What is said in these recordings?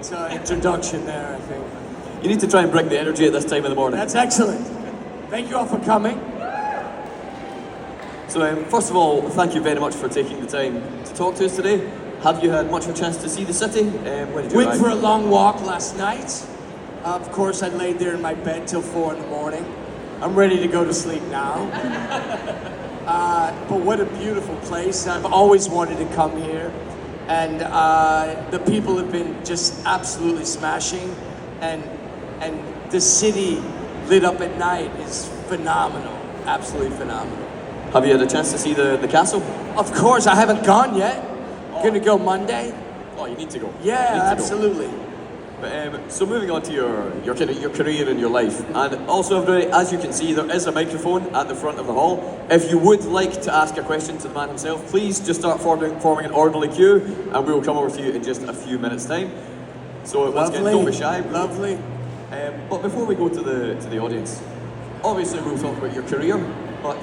great introduction there, I think. You need to try and bring the energy at this time of the morning. That's excellent. Thank you all for coming. So first of all, thank you very much for taking the time to talk to us today. Have you had much of a chance to see the city? When did you Went arrive? for a long walk last night. Of course, I laid there in my bed till 4 in the morning. I'm ready to go to sleep now. But what a beautiful place. I've always wanted to come here. And the people have been just absolutely smashing. And the city lit up at night is phenomenal. Absolutely phenomenal. Have you had a chance to see the castle? Of course, I haven't gone yet. Gonna go Monday. Oh, you need to go. Yeah, absolutely. But, so moving on to your career and your life, and also everybody, as you can see, there is a microphone at the front of the hall. If you would like to ask a question to the man himself, please just start forming an orderly queue, and we will come over to you in just a few minutes' time. So once again, don't be shy. Lovely. But before we go to the audience, obviously we'll talk about your career. But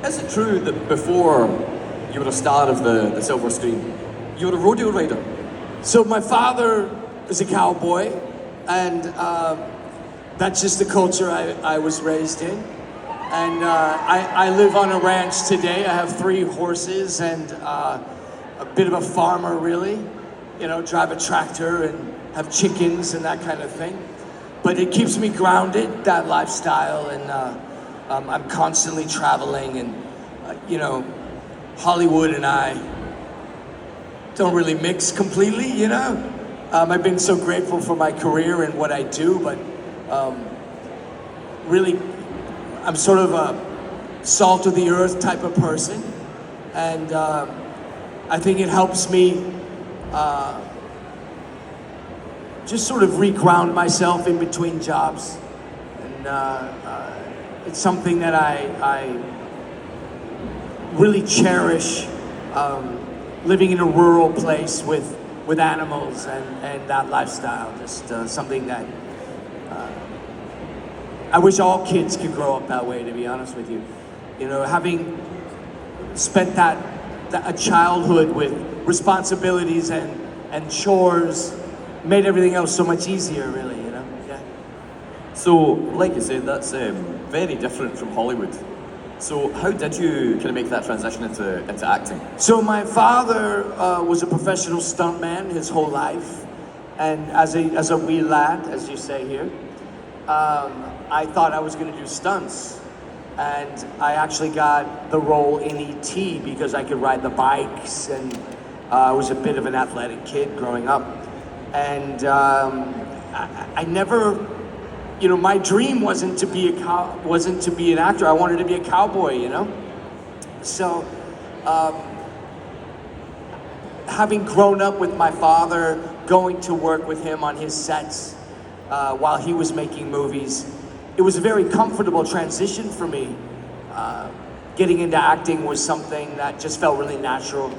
is it true that before you were a star of the silver screen, you were a rodeo rider? So my father is a cowboy, and that's just the culture I was raised in. And I live on a ranch today. I have 3 horses and a bit of a farmer, really. You know, drive a tractor and have chickens and that kind of thing. But it keeps me grounded, that lifestyle, and I'm constantly traveling, and you know, Hollywood and I don't really mix completely, you know? I've been so grateful for my career and what I do, but really, I'm sort of a salt of the earth type of person, and I think it helps me just sort of reground myself in between jobs, and it's something that I really cherish, living in a rural place with animals and that lifestyle. Just something that I wish all kids could grow up that way, to be honest with you. You know, having spent a childhood with responsibilities and chores made everything else so much easier, really, you know? Yeah. So, like you said, that's very different from Hollywood. So how did you kind of make that transition into acting? So my father was a professional stuntman his whole life, and as a wee lad, as you say here, I thought I was going to do stunts, and I actually got the role in E.T. because I could ride the bikes, and I was a bit of an athletic kid growing up, and I never. You know, my dream wasn't to be an actor. I wanted to be a cowboy, you know? So, having grown up with my father, going to work with him on his sets while he was making movies, it was a very comfortable transition for me. Getting into acting was something that just felt really natural.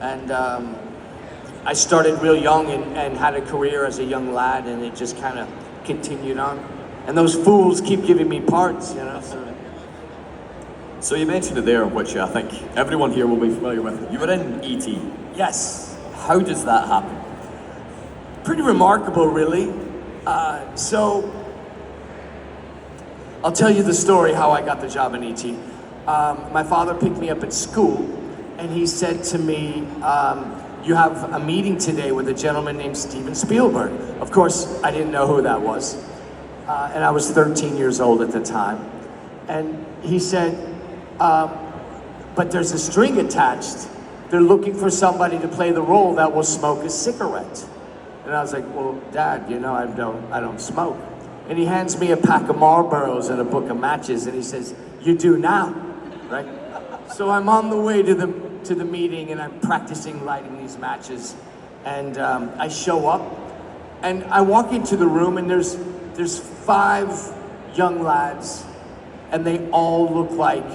And I started real young and had a career as a young lad, and it just kind of continued on. And those fools keep giving me parts, you know, So you mentioned it there, which I think everyone here will be familiar with. You were in E.T. Yes. How does that happen? Pretty remarkable, really. So, I'll tell you the story how I got the job in E.T. My father picked me up at school, and he said to me, you have a meeting today with a gentleman named Steven Spielberg. Of course, I didn't know who that was. And I was 13 years old at the time. And he said, but there's a string attached. They're looking for somebody to play the role that will smoke a cigarette. And I was like, well, Dad, you know, I don't smoke. And he hands me a pack of Marlboros and a book of matches, and he says, you do now, right? So I'm on the way to the meeting, and I'm practicing lighting these matches, and I show up, and I walk into the room, and there's 5 young lads, and they all look like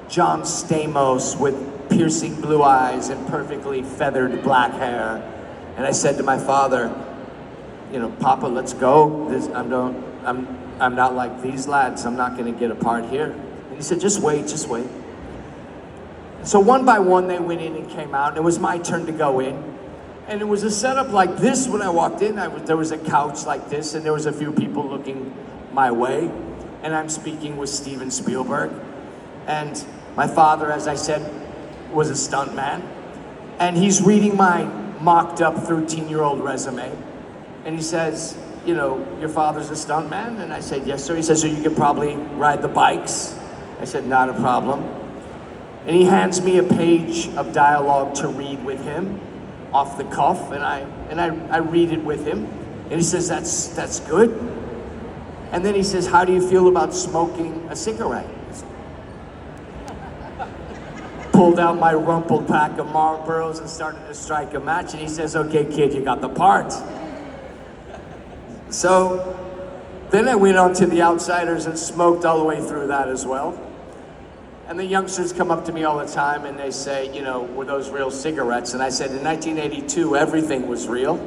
John Stamos with piercing blue eyes and perfectly feathered black hair. And I said to my father, you know, Papa, let's go. I'm not like these lads. I'm not going to get a part here. And he said, just wait. So one by one, they went in and came out, and it was my turn to go in. And it was a setup like this when I walked in. There was a couch like this, and there was a few people looking my way. And I'm speaking with Steven Spielberg. And my father, as I said, was a stuntman. And he's reading my mocked up 13-year-old resume. And he says, you know, your father's a stuntman? And I said, yes, sir. He says, so you can probably ride the bikes? I said, not a problem. And he hands me a page of dialogue to read with him off the cuff, and I read it with him. And he says, that's good. And then he says, how do you feel about smoking a cigarette? Pulled out my rumpled pack of Marlboros and started to strike a match, and he says, okay, kid, you got the part. So then I went on to The Outsiders and smoked all the way through that as well. And the youngsters come up to me all the time and they say, you know, were those real cigarettes? And I said, in 1982, everything was real.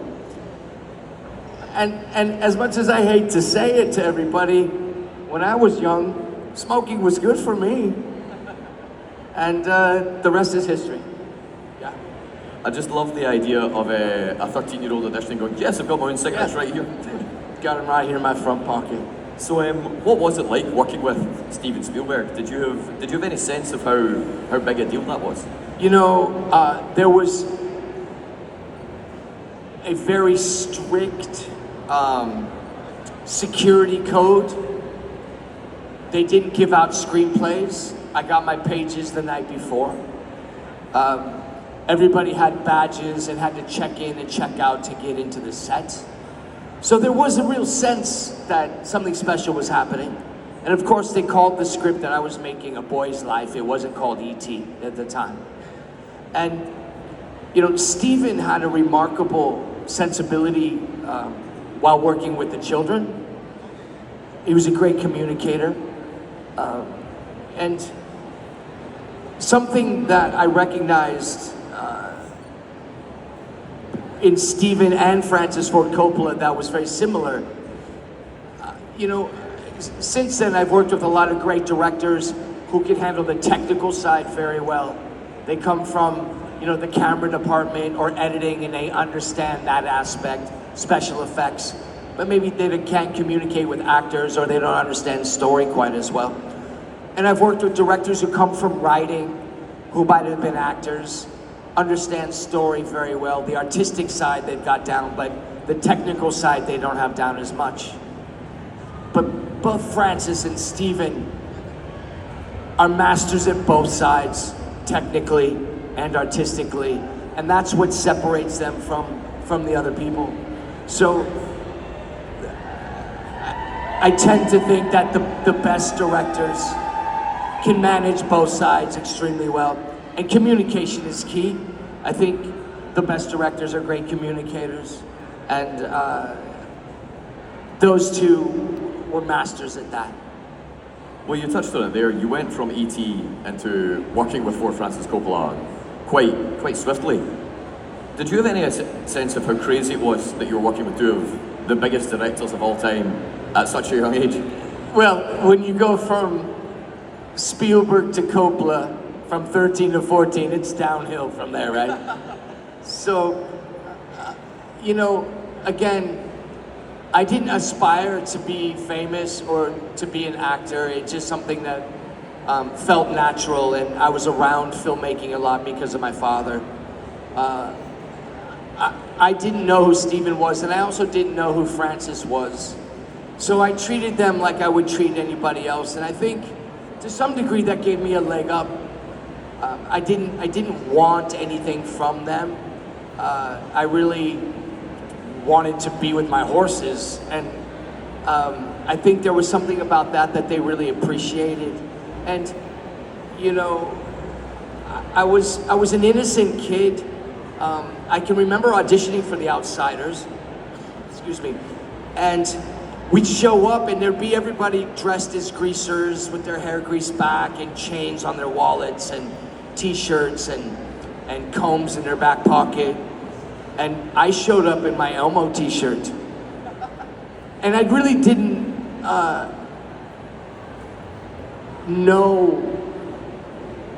And as much as I hate to say it to everybody, when I was young, smoking was good for me. And the rest is history. Yeah. I just love the idea of a 13-year-old auditioning going, yes, I've got my own cigarettes right here. Got them right here in my front pocket. So, what was it like working with Steven Spielberg? Did you have any sense of how big a deal that was? You know, there was a very strict security code. They didn't give out screenplays. I got my pages the night before. Everybody had badges and had to check in and check out to get into the set. So there was a real sense that something special was happening. And of course, they called the script that I was making A Boy's Life. It wasn't called E.T. at the time. And, you know, Steven had a remarkable sensibility while working with the children. He was a great communicator. And something that I recognized in Steven and Francis Ford Coppola that was very similar. You know, since then I've worked with a lot of great directors who can handle the technical side very well. They come from, you know, the camera department or editing, and they understand that aspect, special effects, but maybe they can't communicate with actors or they don't understand story quite as well. And I've worked with directors who come from writing, who might have been actors, understand story very well. The artistic side they've got down, but the technical side they don't have down as much. But both Francis and Steven are masters at both sides, technically and artistically, and that's what separates them from the other people. So I tend to think that the best directors can manage both sides extremely well. And communication is key. I think the best directors are great communicators, and those two were masters at that. Well, you touched on it there. You went from E.T. into working with Ford Francis Coppola quite swiftly. Did you have any sense of how crazy it was that you were working with two of the biggest directors of all time at such a young age? Well, when you go from Spielberg to Coppola, from 13 to 14, it's downhill from there, right? So, you know, again, I didn't aspire to be famous or to be an actor. It's just something that felt natural, and I was around filmmaking a lot because of my father. I didn't know who Steven was, and I also didn't know who Francis was. So I treated them like I would treat anybody else, and I think to some degree that gave me a leg up. I didn't want anything from them. I really wanted to be with my horses, and I think there was something about that they really appreciated. And you know, I was an innocent kid. I can remember auditioning for The Outsiders, excuse me, and we'd show up and there'd be everybody dressed as greasers with their hair greased back and chains on their wallets and t-shirts and combs in their back pocket. And I showed up in my Elmo t-shirt. And I really didn't know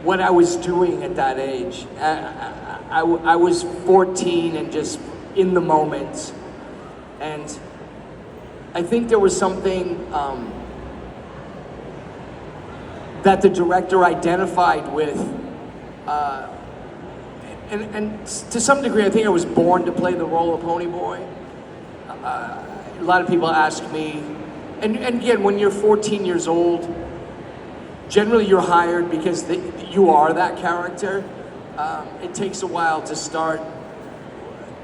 what I was doing at that age. I was 14 and just in the moment. And I think there was something that the director identified with. And to some degree, I think I was born to play the role of Pony Boy. A lot of people ask me, and again, when you're 14 years old, generally you're hired because you are that character. It takes a while to start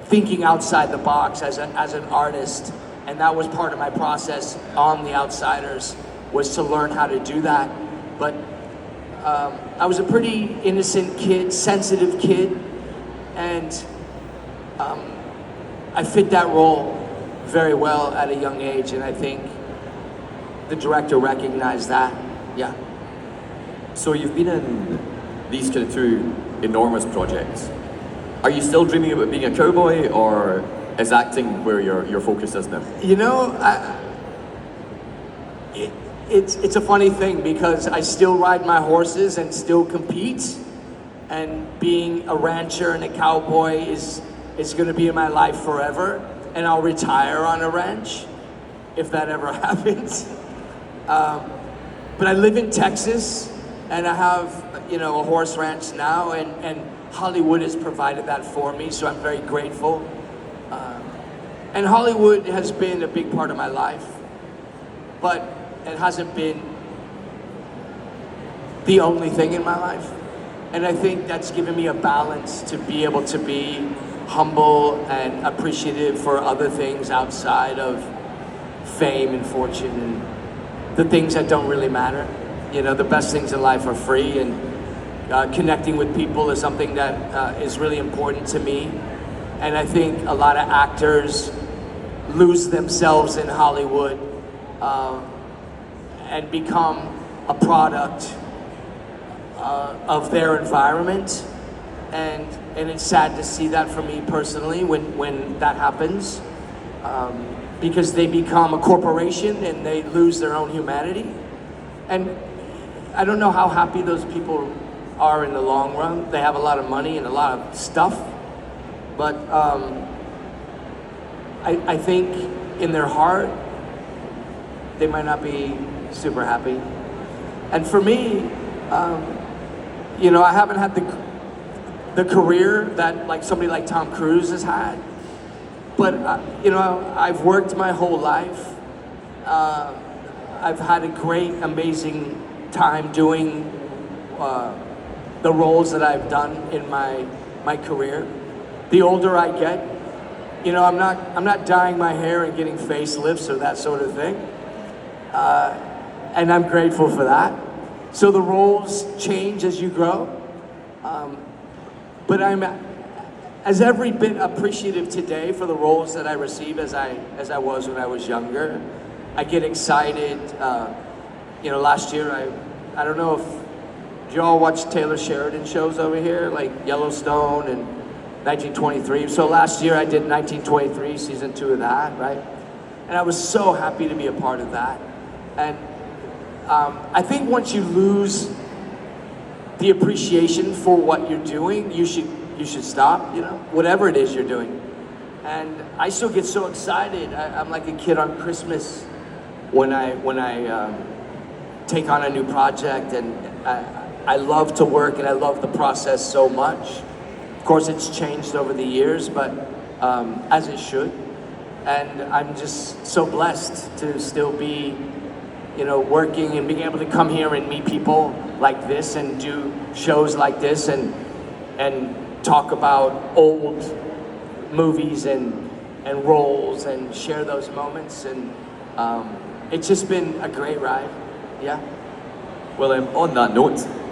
thinking outside the box as an artist, and that was part of my process on The Outsiders, was to learn how to do that. But I was a pretty innocent kid, sensitive kid, and I fit that role very well at a young age, and I think the director recognized that. Yeah. So you've been in these kind of two enormous projects. Are you still dreaming about being a cowboy, or is acting where your focus is now? You know, it's a funny thing because I still ride my horses and still compete, and being a rancher and a cowboy is going to be in my life forever, and I'll retire on a ranch if that ever happens. But I live in Texas, and I have, you know, a horse ranch now, and Hollywood has provided that for me, so I'm very grateful. And Hollywood has been a big part of my life, but it hasn't been the only thing in my life. And I think that's given me a balance to be able to be humble and appreciative for other things outside of fame and fortune and the things that don't really matter. You know, the best things in life are free, and connecting with people is something that is really important to me. And I think a lot of actors lose themselves in Hollywood and become a product of their environment, and it's sad to see that for me personally when that happens, because they become a corporation and they lose their own humanity. And I don't know how happy those people are in the long run. They have a lot of money and a lot of stuff, but I think in their heart they might not be super happy. And for me, you know, I haven't had the career that like somebody like Tom Cruise has had, but you know, I've worked my whole life. I've had a great, amazing time doing the roles that I've done in my career. The older I get, you know, I'm not dyeing my hair and getting facelifts or that sort of thing, and I'm grateful for that. So the roles change as you grow, but I'm as every bit appreciative today for the roles that I receive as I was when I was younger. I get excited. You know, last year I don't know if you all watch Taylor Sheridan shows over here, like Yellowstone and 1923. So last year I did 1923, season 2 of that, right? And I was so happy to be a part of that. And I think once you lose the appreciation for what you're doing, you should stop, you know, whatever it is you're doing. And I still get so excited. I'm like a kid on Christmas when I take on a new project, and I love to work and I love the process so much. Of course, it's changed over the years, but as it should. And I'm just so blessed to still be, you know, working and being able to come here and meet people like this and do shows like this and talk about old movies and roles and share those moments. And it's just been a great ride. Yeah. Well, on that note,